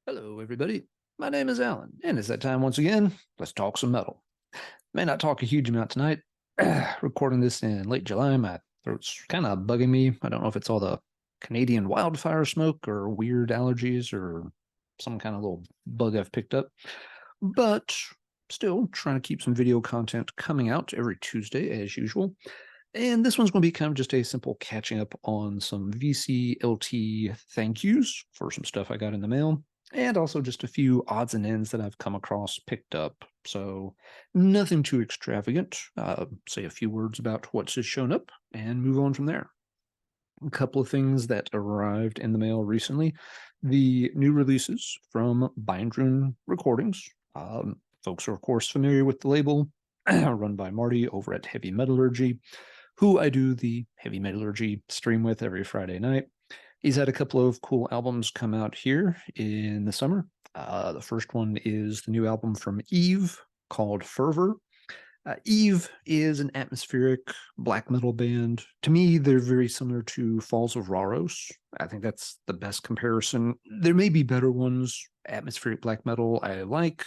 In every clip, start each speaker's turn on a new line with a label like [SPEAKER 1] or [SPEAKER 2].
[SPEAKER 1] Hello, everybody. My name is Alan, and it's that time once again. Let's talk some metal. May not talk a huge amount tonight. Recording this in late July, my throat's kind of bugging me. I don't know if it's all the Canadian wildfire smoke or weird allergies or some kind of little bug I've picked up. But still trying to keep some video content coming out every Tuesday as usual. And this one's going to be kind of just a simple catching up on some VCLT thank yous for some stuff I got in the mail, and also just a few odds and ends that I've come across, picked up. So nothing too extravagant. Say a few words about what's just shown up and move on from there. A couple of things that arrived in the mail recently. The new releases from Bindroom Recordings. Folks are, of course, familiar with the label, run by Marty over at Heavy Metallurgy, who I do the Heavy Metallurgy stream with every Friday night. He's had a couple of cool albums come out here in the summer. The first one is the new album from Eve called Fervor. Eve is an atmospheric black metal band. To me, they're very similar to Falls of Rauros. I think that's the best comparison. There may be better ones. Atmospheric black metal I like,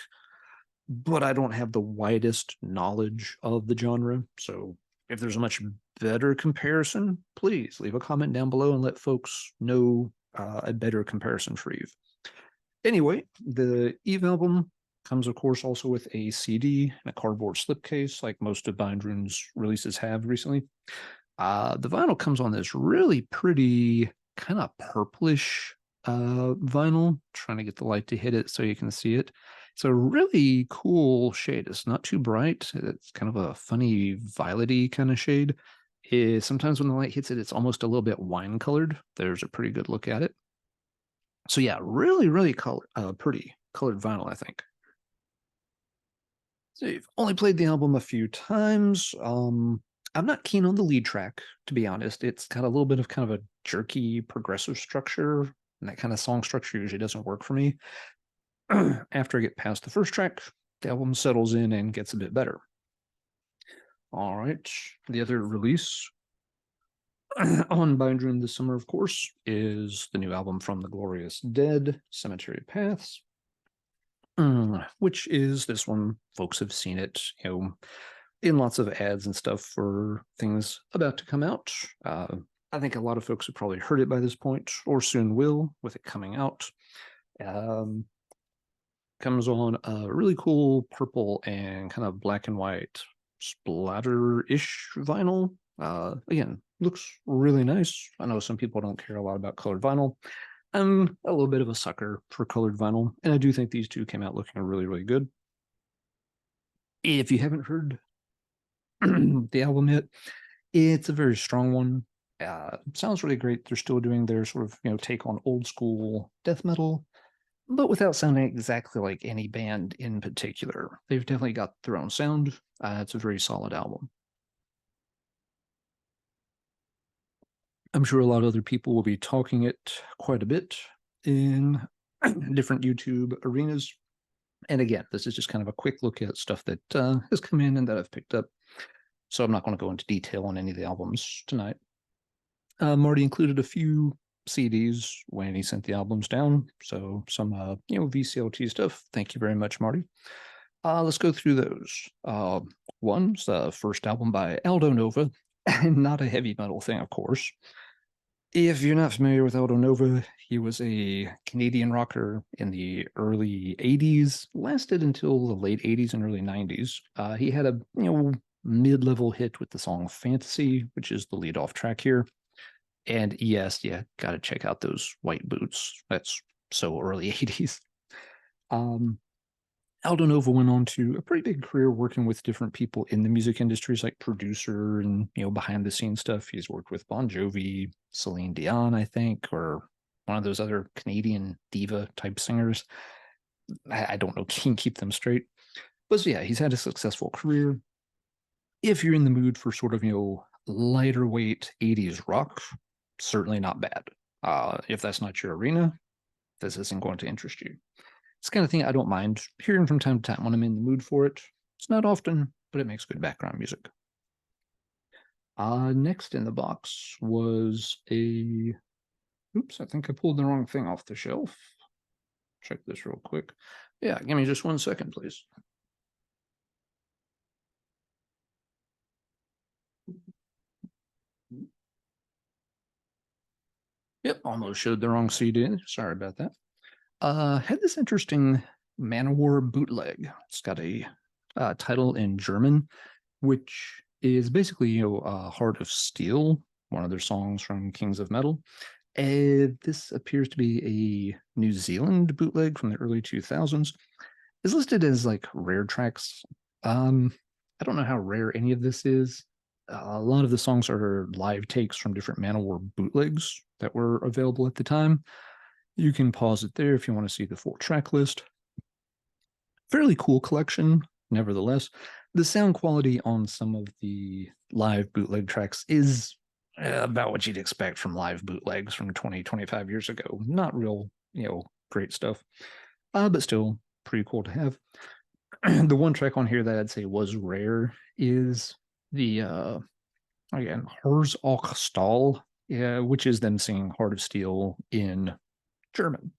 [SPEAKER 1] but I don't have the widest knowledge of the genre. So if there's a much better comparison, please leave a comment down below and let folks know a better comparison for Eve. Anyway, the Eve album comes, of course, also with a CD and a cardboard slipcase, like most of Bindroom's releases have recently. The vinyl comes on this really pretty kind of purplish vinyl. Trying to get the light to hit it so you can see it. It's a really cool shade. It's not too bright. It's kind of a funny violety kind of shade. Sometimes when the light hits it, it's almost a little bit wine colored. There's a pretty good look at it. So yeah, really pretty colored vinyl, I think. So you've only played the album a few times. I'm not keen on the lead track, to be honest. It's got a little bit of kind of a jerky progressive structure, and that kind of song structure usually doesn't work for me. After I get past the first track, the album settles in and gets a bit better. All right, the other release on Bindroom this summer, of course, is the new album from the Glorious Dead, Cemetery Paths, which is this one. Folks have seen it, in lots of ads and stuff for things about to come out. I think a lot of folks have probably heard it by this point, or soon will, with it coming out. Comes on a really cool purple and kind of black and white splatter-ish vinyl. Again, looks really nice. I know some people don't care a lot about colored vinyl. I'm a little bit of a sucker for colored vinyl, and I do think these two came out looking really good. If you haven't heard the album yet, it's a very strong one. Sounds really great. They're still doing their sort of take on old school death metal, but without sounding exactly like any band in particular. They've definitely got their own sound. It's a very solid album. I'm sure a lot of other people will be talking it quite a bit in different YouTube arenas. And again, this is just kind of a quick look at stuff that has come in and that I've picked up. So I'm not going to go into detail on any of the albums tonight. Marty included a few CDs when he sent the albums down. So some, VCLT stuff. Thank you very much, Marty. Let's go through those. One's the first album by Aldo Nova, not a heavy metal thing, of course. If you're not familiar with Aldo Nova, he was a Canadian rocker in the early 80s, lasted until the late 80s and early 90s. He had a mid-level hit with the song Fantasy, which is the lead-off track here. And yes, yeah, got to check out those white boots. That's so early 80s. Aldo Nova went on to a pretty big career working with different people in the music industries, like producer and behind the scenes stuff. He's worked with Bon Jovi, Celine Dion, I think, or one of those other Canadian diva type singers. I don't know, can keep them straight. But yeah, he's had a successful career. If you're in the mood for sort of lighter weight 80s rock, certainly not bad. If that's not your arena, this isn't going to interest you. It's the kind of thing I don't mind hearing from time to time when I'm in the mood for it. It's not often, but it makes good background music. Next in the box was oops, I think I pulled the wrong thing off the shelf. check this real quick. Yeah, give me just 1 second, please. Yep, almost showed the wrong CD. Sorry about that. Had this interesting Manowar bootleg. It's got a title in German, which is basically, Heart of Steel, one of their songs from Kings of Metal. This appears to be a New Zealand bootleg from the early 2000s. It's listed as like rare tracks. I don't know how rare any of this is. A lot of the songs are live takes from different Manowar bootlegs that were available at the time. You can pause it there if you want to see the full track list. Fairly cool collection, nevertheless. The sound quality on some of the live bootleg tracks is about what you'd expect from live bootlegs from 20, 25 years ago. Not real, great stuff, but still pretty cool to have. The one track on here that I'd say was rare is the again Hers auch Stahl, which is them singing Heart of Steel in German.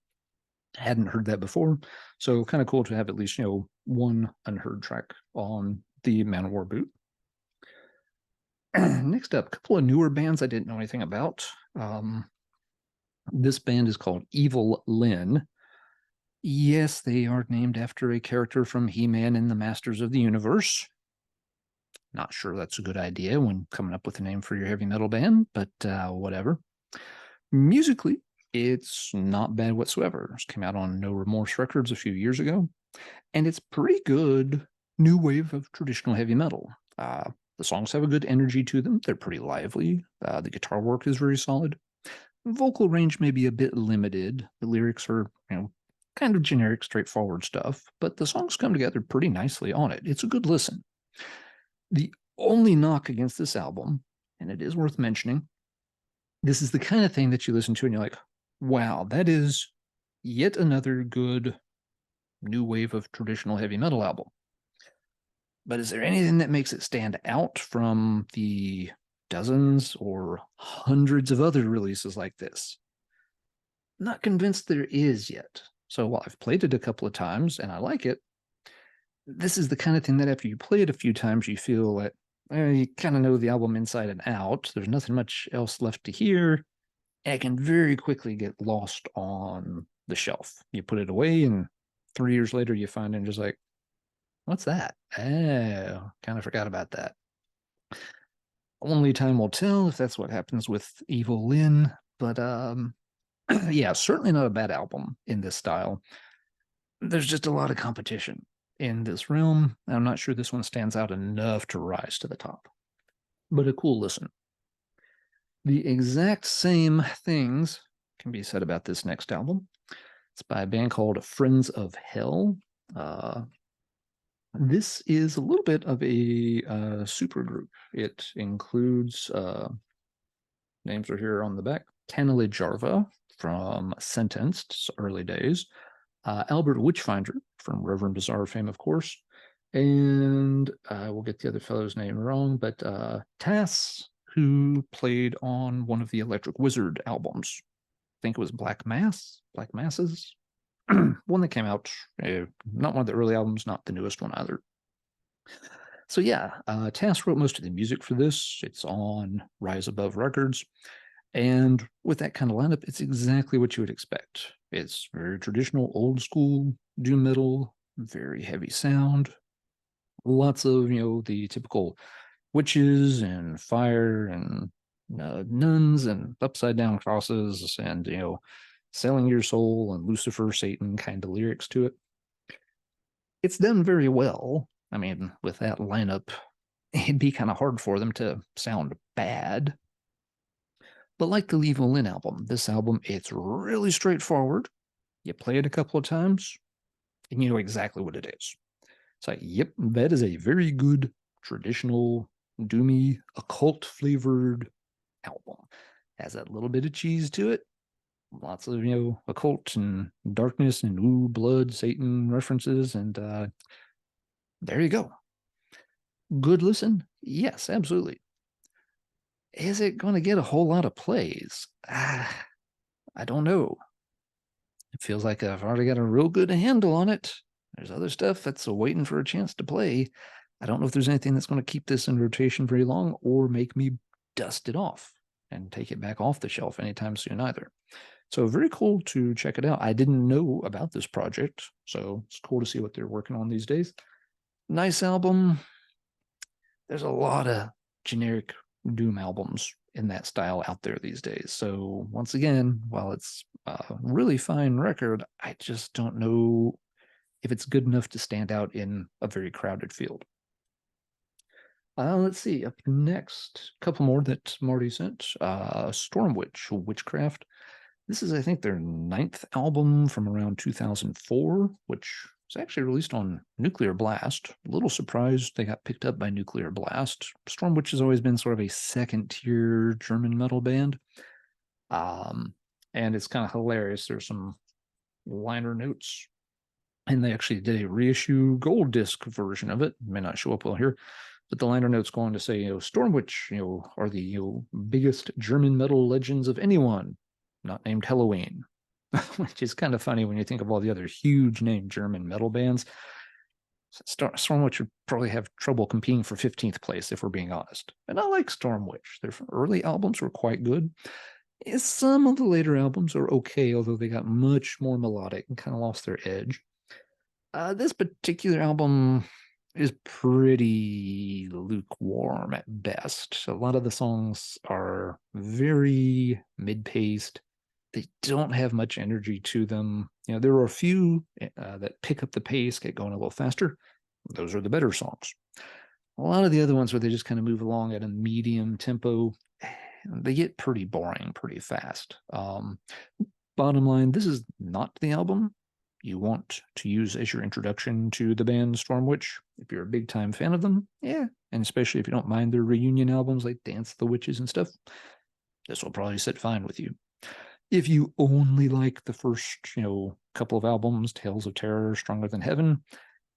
[SPEAKER 1] Hadn't heard that before, so kind of cool to have at least one unheard track on the Manowar boot. Next up, a couple of newer bands I didn't know anything about. This band is called Evil Lyn. Yes, they are named after a character from He-Man and the Masters of the Universe. Not sure that's a good idea when coming up with a name for your heavy metal band, but whatever. Musically, it's not bad whatsoever. It came out on No Remorse Records a few years ago, and it's pretty good new wave of traditional heavy metal. The songs have a good energy to them. They're pretty lively. The guitar work is very solid. Vocal range may be a bit limited. The lyrics are, kind of generic, straightforward stuff, but the songs come together pretty nicely on it. It's a good listen. The only knock against this album, and it is worth mentioning, this is the kind of thing that you listen to and you're like, wow, that is yet another good new wave of traditional heavy metal album. But is there anything that makes it stand out from the dozens or hundreds of other releases like this? Not convinced there is yet. So while I've played it a couple of times and I like it, this is the kind of thing that after you play it a few times, you feel that you kind of know the album inside and out. There's nothing much else left to hear. And it can very quickly get lost on the shelf. You put it away, and 3 years later, you find it and just like, what's that? Oh, kind of forgot about that. Only time will tell if that's what happens with Evil Lyn. But yeah, certainly not a bad album in this style. There's just a lot of competition in this realm. I'm not sure this one stands out enough to rise to the top, but a cool listen. The exact same things can be said about this next album. It's by a band called Friends of Hell. This is a little bit of a supergroup. It includes, names are here on the back, Tanale Jarva from Sentenced's early days, Albert Witchfinder from Reverend Bizarre fame, of course, and we'll get the other fellow's name wrong, but Tass, who played on one of the Electric Wizard albums. I think it was Black Masses, one that came out, not one of the early albums, not the newest one either. So yeah, Tass wrote most of the music for this. It's on Rise Above Records. And with that kind of lineup, it's exactly what you would expect. It's very traditional, old school, doom metal, very heavy sound. Lots of, the typical witches and fire and nuns and upside down crosses and, selling your soul and Lucifer, Satan kind of lyrics to it. It's done very well. I mean, with that lineup, it'd be kind of hard for them to sound bad. But like the Evil Lyn album, this album, it's really straightforward. You play it a couple of times, and you know exactly what it is. It's like, yep, that is a very good, traditional, doomy, occult-flavored album. Has that little bit of cheese to it. Lots of, occult and darkness and blood, Satan references, and there you go. Good listen? Yes, absolutely. Is it going to get a whole lot of plays? I don't know. feels like I've already got a real good handle on it. There's other stuff that's waiting for a chance to play. I don't know if there's anything that's going to keep this in rotation very long or make me dust it off and take it back off the shelf anytime soon either. So very cool to check it out. I didn't know about this project, so it's cool to see what they're working on these days. Nice album. There's a lot of generic doom albums in that style out there these days. So once again, while it's a really fine record, I just don't know if it's good enough to stand out in a very crowded field. Let's see. Up next, a couple more that Marty sent. Storm Witch, Witchcraft. This is, I think, their 9th album from around 2004, which was actually released on Nuclear Blast. A little surprised they got picked up by Nuclear Blast. Storm Witch has always been sort of a second-tier German metal band. And it's kind of hilarious. There's some liner notes, and they actually did a reissue gold disc version of it. It may not show up well here, but the liner notes go on to say, Storm Witch, are the biggest German metal legends of anyone, not named Halloween, which is kind of funny when you think of all the other huge name German metal bands. Storm Witch would probably have trouble competing for 15th place, if we're being honest. And I like Storm Witch. Their early albums were quite good. Some of the later albums are okay, although they got much more melodic and kind of lost their edge. This particular album is pretty lukewarm at best. A lot of the songs are very mid-paced. They don't have much energy to them. There are a few that pick up the pace, get going a little faster. Those are the better songs. A lot of the other ones where they just kind of move along at a medium tempo, they get pretty boring pretty fast. Bottom line, this is not the album you want to use as your introduction to the band Storm Witch. If you're a big time fan of them, yeah, and especially if you don't mind their reunion albums like Dance the Witches and stuff, this will probably sit fine with you. If you only like the first, couple of albums, Tales of Terror, Stronger Than Heaven,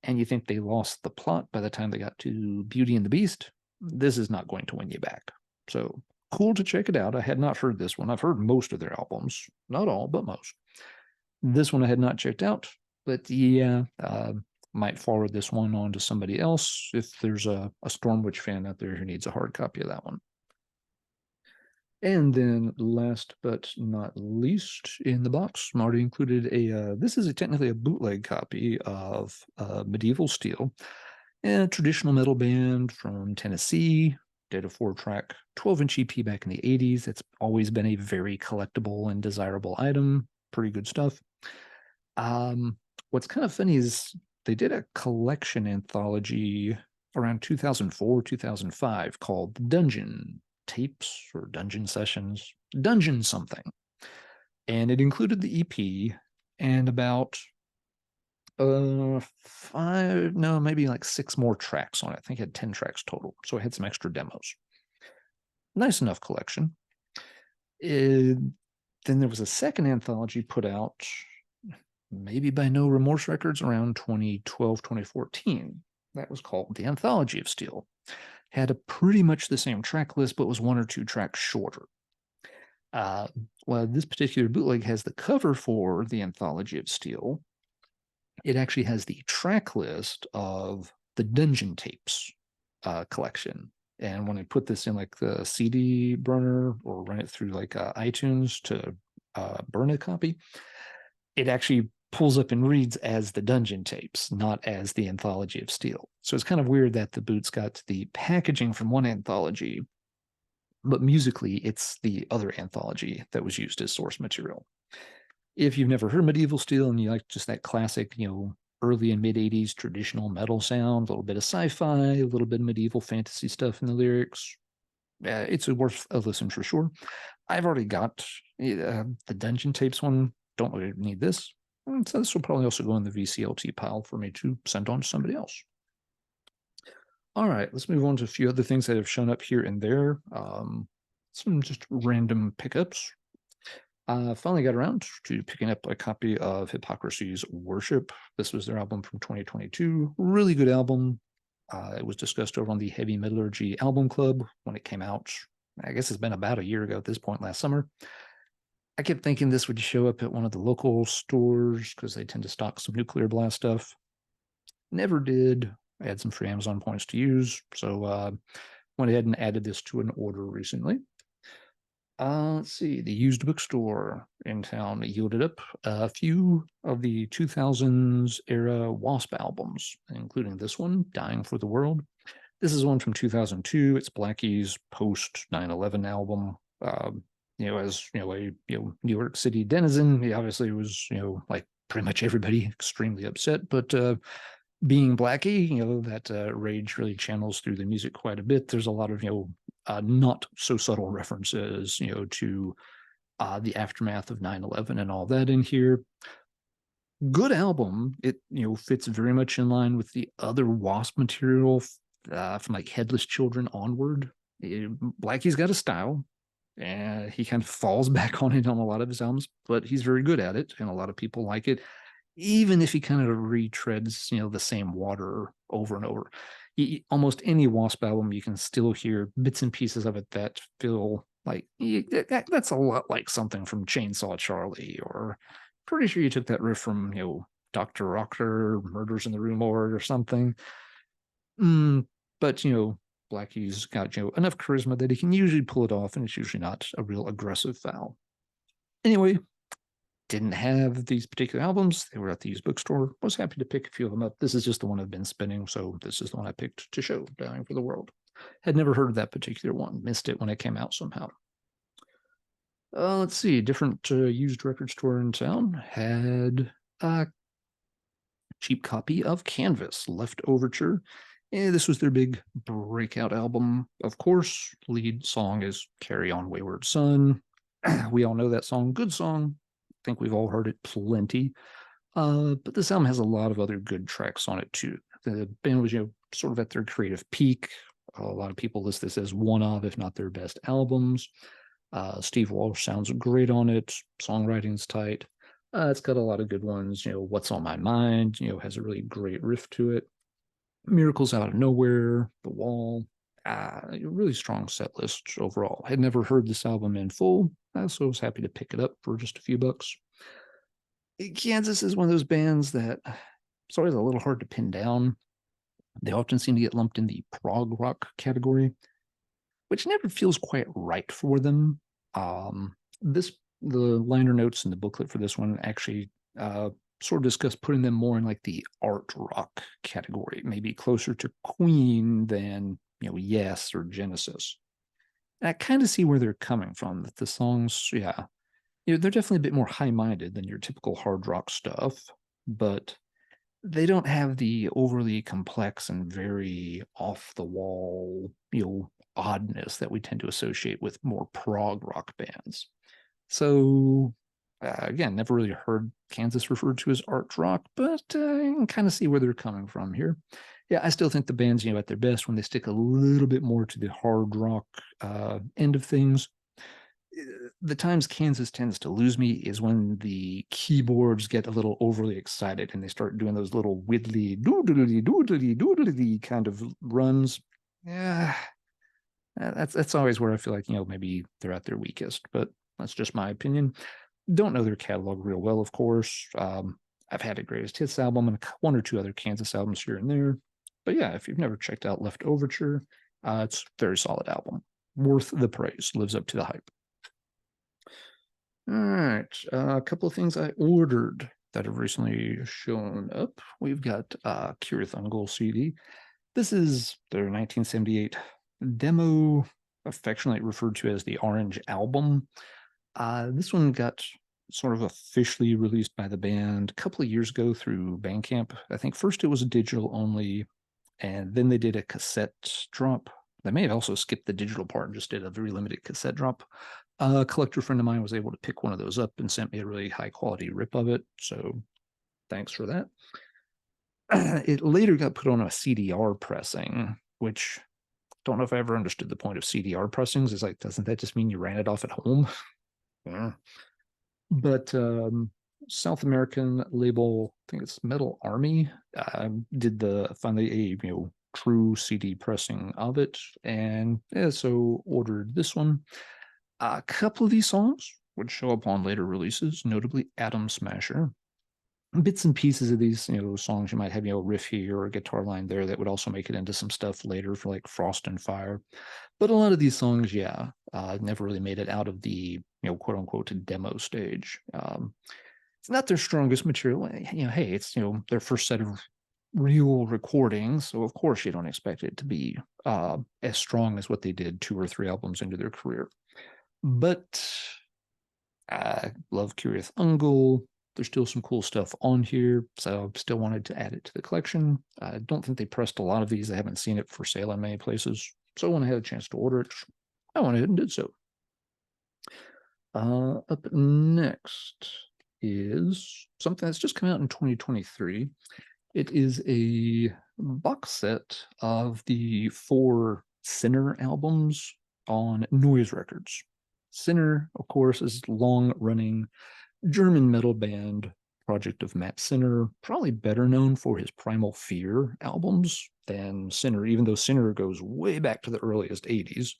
[SPEAKER 1] and you think they lost the plot by the time they got to Beauty and the Beast, this is not going to win you back. So cool to check it out. I had not heard this one. I've heard most of their albums, not all, but most. This one I had not checked out, but yeah, might forward this one on to somebody else if there's a Storm Witch fan out there who needs a hard copy of that one. And then last but not least in the box, Marty included this is technically a bootleg copy of Medieval Steel, a traditional metal band from Tennessee, did a 4-track 12-inch EP back in the 80s. It's always been a very collectible and desirable item. Pretty good stuff. What's kind of funny is they did a collection anthology around 2004, 2005 called Dungeon Tapes or Dungeon Sessions, Dungeon something. And it included the EP and about maybe like 6 more tracks on it. I think it had 10 tracks total. So it had some extra demos. Nice enough collection. Then there was a second anthology put out, maybe by No Remorse Records, around 2012, 2014. That was called The Anthology of Steel. Had a pretty much the same track list, but was 1 or 2 tracks shorter. Well, this particular bootleg has the cover for The Anthology of Steel. It actually has the track list of the Dungeon Tapes collection. And when I put this in like the CD burner or run it through like iTunes to burn a copy, it actually pulls up and reads as the Dungeon Tapes, not as the Anthology of Steel. So it's kind of weird that the boot's got the packaging from one anthology, but musically it's the other anthology that was used as source material. If you've never heard Medieval Steel and you like just that classic, early and mid 80s traditional metal sound, a little bit of sci-fi, a little bit of medieval fantasy stuff in the lyrics, it's worth a listen for sure. I've already got the Dungeon Tapes one. Don't really need this. So this will probably also go in the VCLT pile for me to send on to somebody else. All right, let's move on to a few other things that have shown up here and there. Some just random pickups. Finally got around to picking up a copy of Hypocrite's Worship. This was their album from 2022. Really good album. It was discussed over on the Heavy Metallurgy Album Club when it came out. I guess it's been about a year ago at this point, last summer. I kept thinking this would show up at one of the local stores because they tend to stock some Nuclear Blast stuff. Never did. I had some free Amazon points to use, so went ahead and added this to an order recently. Let's see, the used bookstore in town yielded up a few of the 2000s era W.A.S.P albums, including this one, Dying for the World. This is one from 2002. It's Blackie's post 9/11 album. As a New York City denizen, he obviously was like pretty much everybody extremely upset. But being Blackie, that rage really channels through the music quite a bit. There's a lot of not so subtle references to the aftermath of 9/11 and all that in here. Good album. It fits very much in line with the other W.A.S.P material from like Headless Children onward. Blackie's got a style, and he kind of falls back on it on a lot of his albums, but he's very good at it, and a lot of people like it, even if he kind of retreads the same water over and over. Almost any W.A.S.P album, you can still hear bits and pieces of it that feel like that's a lot like something from Chainsaw Charlie, or pretty sure you took that riff from Dr. Rocker, Murders in the Rue Morgue, or something. But Blackie's got enough charisma that he can usually pull it off, and it's usually not a real aggressive foul. Anyway, didn't have these particular albums. They were at the used bookstore. Was happy to pick a few of them up. This is just the one I've been spinning, so this is the one I picked to show, Dying for the World. Had never heard of that particular one. Missed it when it came out somehow. Let's see. Different used record store in town had a cheap copy of Canvas, Left Overture. This was their big breakout album. Of course, lead song is Carry On Wayward Son. We all know that song. Good song. I think we've all heard it plenty. But this album has a lot of other good tracks on it too. The band was, sort of at their creative peak. A lot of people list this as one of, if not their best albums. Steve Walsh sounds great on it. Songwriting's tight. It's got a lot of good ones. What's on My Mind, has a really great riff to it. Miracles Out of Nowhere, The Wall. Really strong set list overall. Had never heard this album in full, so I was happy to pick it up for just a few bucks. Kansas is one of those bands that it's always a little hard to pin down. They often seem to get lumped in the prog rock category, which never feels quite right for them. The liner notes in the booklet for this one actually sort of discuss putting them more in like the art rock category, maybe closer to Queen than Yes or Genesis. And I kind of see where they're coming from. That the songs, they're definitely a bit more high-minded than your typical hard rock stuff, but they don't have the overly complex and very off-the-wall, oddness that we tend to associate with more prog rock bands. So, again, never really heard Kansas referred to as art rock, but I can kind of see where they're coming from here. Yeah, I still think the band's, at their best when they stick a little bit more to the hard rock end of things. The times Kansas tends to lose me is when the keyboards get a little overly excited and they start doing those little widdly doodly doodly doodly kind of runs. Yeah, that's always where I feel like maybe they're at their weakest, but that's just my opinion. Don't know their catalog real well, of course. I've had a greatest hits album and one or two other Kansas albums here and there, but yeah, if you've never checked out Left Overture, it's a very solid album, worth the praise, lives up to the hype. All right, a couple of things I ordered that have recently shown up. We've got Kirith Angul CD. This is their 1978 demo, affectionately referred to as the Orange Album. This one got sort of officially released by the band a couple of years ago through Bandcamp. I think first it was digital only, and then they did a cassette drop. They may have also skipped the digital part and just did a very limited cassette drop. A collector friend of mine was able to pick one of those up and sent me a really high quality rip of it. So thanks for that. It later got put on a CDR pressing, which don't know if I ever understood the point of CDR pressings. It's like, doesn't that just mean you ran it off at home? Yeah. But South American label, I think it's Metal Army, did finally a true CD pressing of it, and so ordered this one. A couple of these songs would show up on later releases, notably Atom Smasher. Bits and pieces of these, songs you might have, a riff here or a guitar line there that would also make it into some stuff later for like Frost and Fire. But a lot of these songs, never really made it out of the, quote unquote, demo stage. It's not their strongest material. Hey, it's, their first set of real recordings. So, of course, you don't expect it to be as strong as what they did 2 or 3 albums into their career. But I love Curious Angul. There's still some cool stuff on here, so I still wanted to add it to the collection. I don't think they pressed a lot of these. I haven't seen it for sale in many places. So when I had a chance to order it, I went ahead and did so. Up next is something that's just come out in 2023. It is a box set of the 4 Sinner albums on Noise Records. Sinner, of course, is long-running German metal band project of Matt Sinner, probably better known for his Primal Fear albums than Sinner, even though Sinner goes way back to the earliest 80s.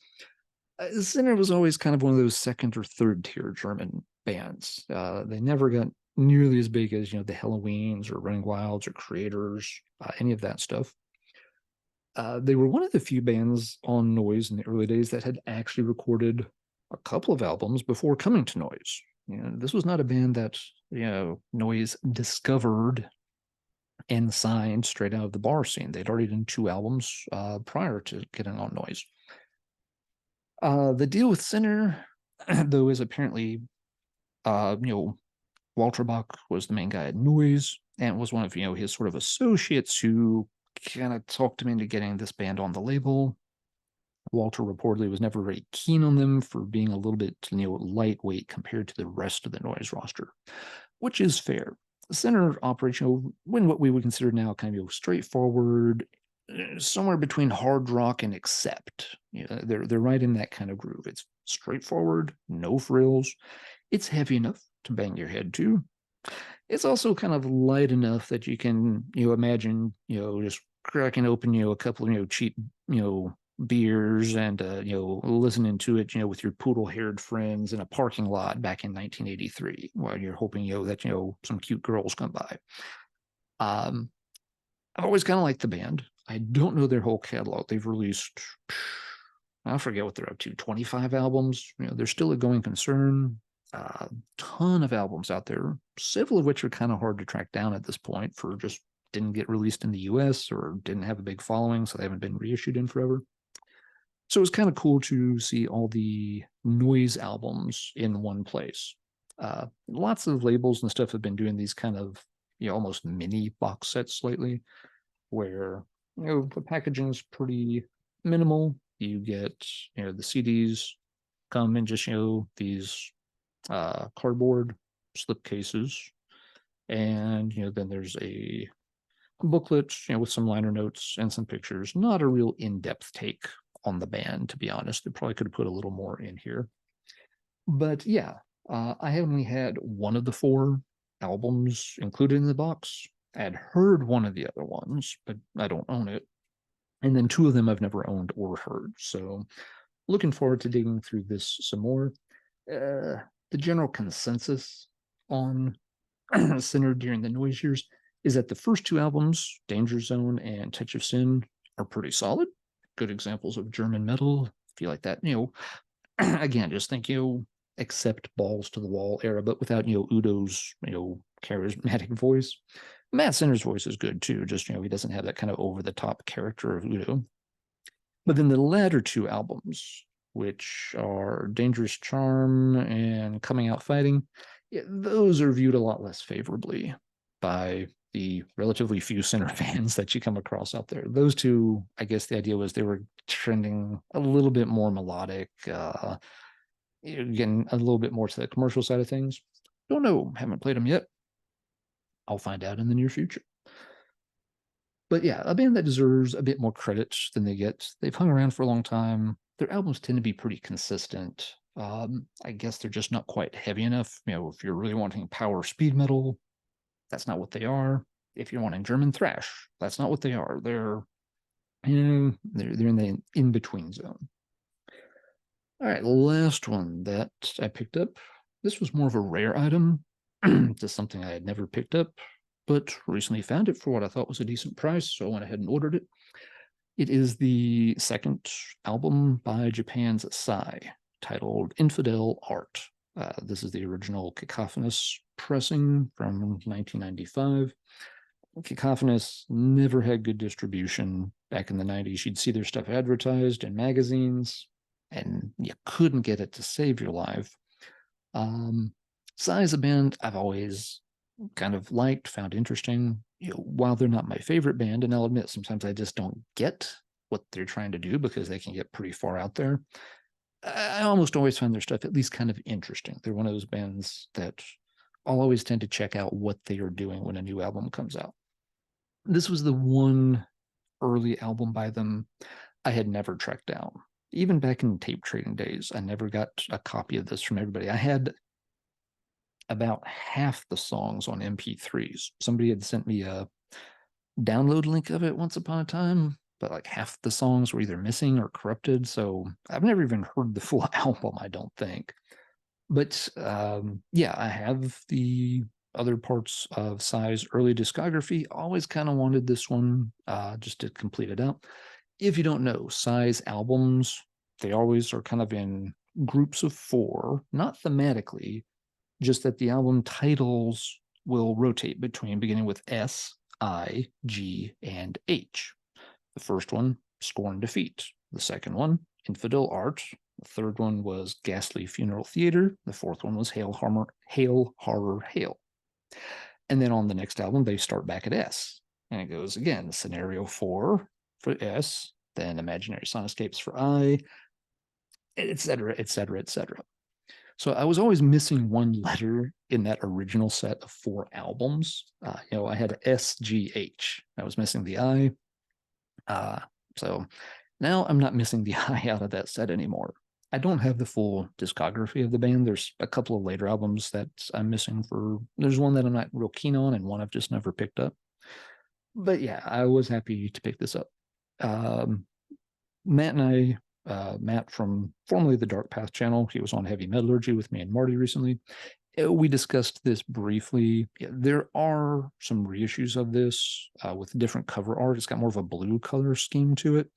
[SPEAKER 1] Sinner was always kind of one of those second or third tier German bands. They never got nearly as big as, the Halloweens or Running Wilds or Creators, any of that stuff. They were one of the few bands on Noise in the early days that had actually recorded a couple of albums before coming to Noise. This was not a band that, Noise discovered and signed straight out of the bar scene. They'd already done 2 albums prior to getting on Noise. The deal with Sinner, though, is apparently, Walter Bach was the main guy at Noise and was one of, his sort of associates who kind of talked him into getting this band on the label. Walter reportedly was never very keen on them for being a little bit, lightweight compared to the rest of the Noise roster, which is fair. The Sinner operates, when what we would consider now kind of straightforward, somewhere between hard rock and accept. They're right in that kind of groove. It's straightforward, no frills. It's heavy enough to bang your head to. It's also kind of light enough that you can, imagine, just cracking open, a couple of, cheap, beers and listening to it with your poodle-haired friends in a parking lot back in 1983 while you're hoping that some cute girls come by. I've always kind of liked the band. I don't know their whole catalog. They've released, I forget what they're up to, 25 albums. They're still a going concern. Ton of albums out there, several of which are kind of hard to track down at this point for just didn't get released in the US or didn't have a big following, so they haven't been reissued in forever. So it was kind of cool to see all the Noise albums in one place. Lots of labels and stuff have been doing these kind of, almost mini box sets lately, where, the packaging's pretty minimal. You get, the CDs come in just, these cardboard slip cases. And, then there's a booklet, with some liner notes and some pictures. Not a real in-depth take on the band, to be honest. They probably could have put a little more in here. But yeah, I only had one of the 4 albums included in the box. I had heard one of the other ones, but I don't own it. And then 2 of them I've never owned or heard. So looking forward to digging through this some more. The general consensus on Sinner during the Noise years is that the first 2 albums, Danger Zone and Touch of Sin, are pretty solid. Good examples of German metal. Feel like that, again, just think, accept balls to the wall era, but without, Udo's, charismatic voice. Matt Sinner's voice is good too. Just, he doesn't have that kind of over the top character of Udo. But then the latter 2 albums, which are Dangerous Charm and Coming Out Fighting, those are viewed a lot less favorably by the relatively few Sinner fans that you come across out there. Those 2, I guess the idea was they were trending a little bit more melodic, getting a little bit more to the commercial side of things. Don't know, haven't played them yet. I'll find out in the near future. But yeah, a band that deserves a bit more credit than they get. They've hung around for a long time. Their albums tend to be pretty consistent. I guess they're just not quite heavy enough. If you're really wanting power speed metal, that's not what they are. If you're wanting German thrash, that's not what they are. They're in the in-between zone. All right, last one that I picked up This was more of a rare item, just something I had never picked up, but recently found it for what I thought was a decent price, so I went ahead and ordered it. It is the second album by Japan's SIGH, titled Infidel Art. This is the original Cacophonous pressing from 1995. Cacophonous never had good distribution back in the 90s. You'd see their stuff advertised in magazines, and you couldn't get it to save your life. SIGH is a band I've always kind of liked, found interesting. While they're not my favorite band, and I'll admit sometimes I just don't get what they're trying to do because they can get pretty far out there. I almost always find their stuff at least kind of interesting. They're one of those bands that I'll always tend to check out what they are doing when a new album comes out. This was the one early album by them I had never tracked down. Even back in tape trading days, I never got a copy of this from everybody. I had about half the songs on MP3s. Somebody had sent me a download link of it once upon a time, but like half the songs were either missing or corrupted. So I've never even heard the full album, I don't think. But yeah, I have the other parts of SIGH's early discography. Always kind of wanted this one just to complete it out. If you don't know, SIGH's albums, they always are kind of in groups of 4, not thematically, just that the album titles will rotate between beginning with S, I, G, and H. The first one, Scorn Defeat. The second one, Infidel Art. The third one was Ghastly Funeral Theater. The fourth one was Hail, Horror, Hail. And then on the next album, they start back at S. And it goes again, Scenario 4 for S, then Imaginary Soundscapes for I, etc., etc., etc. So I was always missing one letter in that original set of 4 albums. I had SGH. I was missing the I. So now I'm not missing the I out of that set anymore. I don't have the full discography of the band. There's a couple of later albums that I'm missing for. There's one that I'm not real keen on and one I've just never picked up. But yeah, I was happy to pick this up. Matt and I, Matt from formerly the Dark Path channel, he was on Heavy Metallurgy with me and Marty recently. We discussed this briefly. There are some reissues of this with different cover art. It's got more of a blue color scheme to it.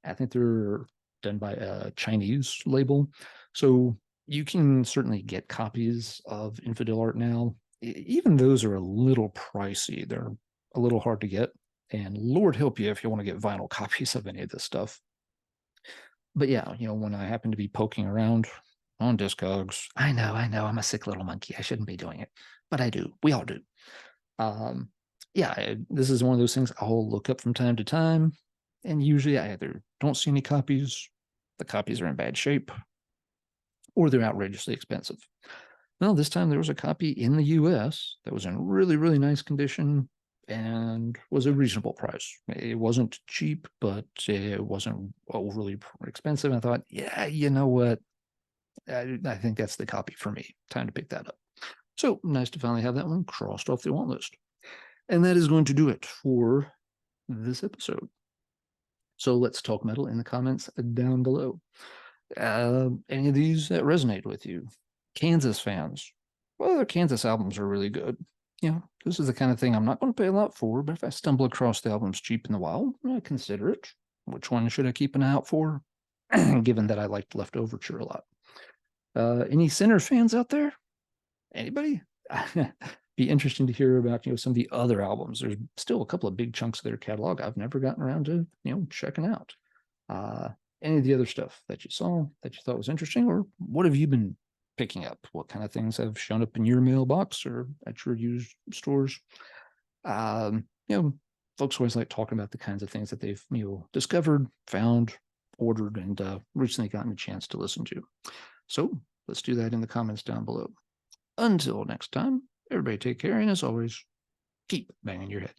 [SPEAKER 1] I think they're done by a Chinese label. So you can certainly get copies of Infidel Art now. Even those are a little pricey. They're a little hard to get. And Lord help you if you want to get vinyl copies of any of this stuff. But yeah, when I happen to be poking around on Discogs, I know, I'm a sick little monkey. I shouldn't be doing it, but I do. We all do. Yeah, this is one of those things I'll look up from time to time, and usually I either don't see any copies, the copies are in bad shape, or they're outrageously expensive. Well, this time there was a copy in the US that was in really, really nice condition and was a reasonable price. It wasn't cheap, but it wasn't overly expensive. I thought, yeah, you know what? I think that's the copy for me. Time to pick that up. So nice to finally have that one crossed off the want list. And that is going to do it for this episode. So let's talk metal in the comments down below. Any of these that resonate with you? Kansas fans. Well, their Kansas albums are really good. This is the kind of thing I'm not going to pay a lot for, but if I stumble across the albums cheap in the wild, I consider it. Which one should I keep an eye out for? Given that I liked Leftoverture a lot. Any Sinner fans out there? Anybody? Be interesting to hear about some of the other albums. There's still a couple of big chunks of their catalog I've never gotten around to checking out. Any of the other stuff that you saw that you thought was interesting, or what have you been picking up? What kind of things have shown up in your mailbox or at your used stores? Folks always like talking about the kinds of things that they've discovered, found, ordered, and recently gotten a chance to listen to. So let's do that in the comments down below. Until next time, everybody take care, and as always, keep banging your head.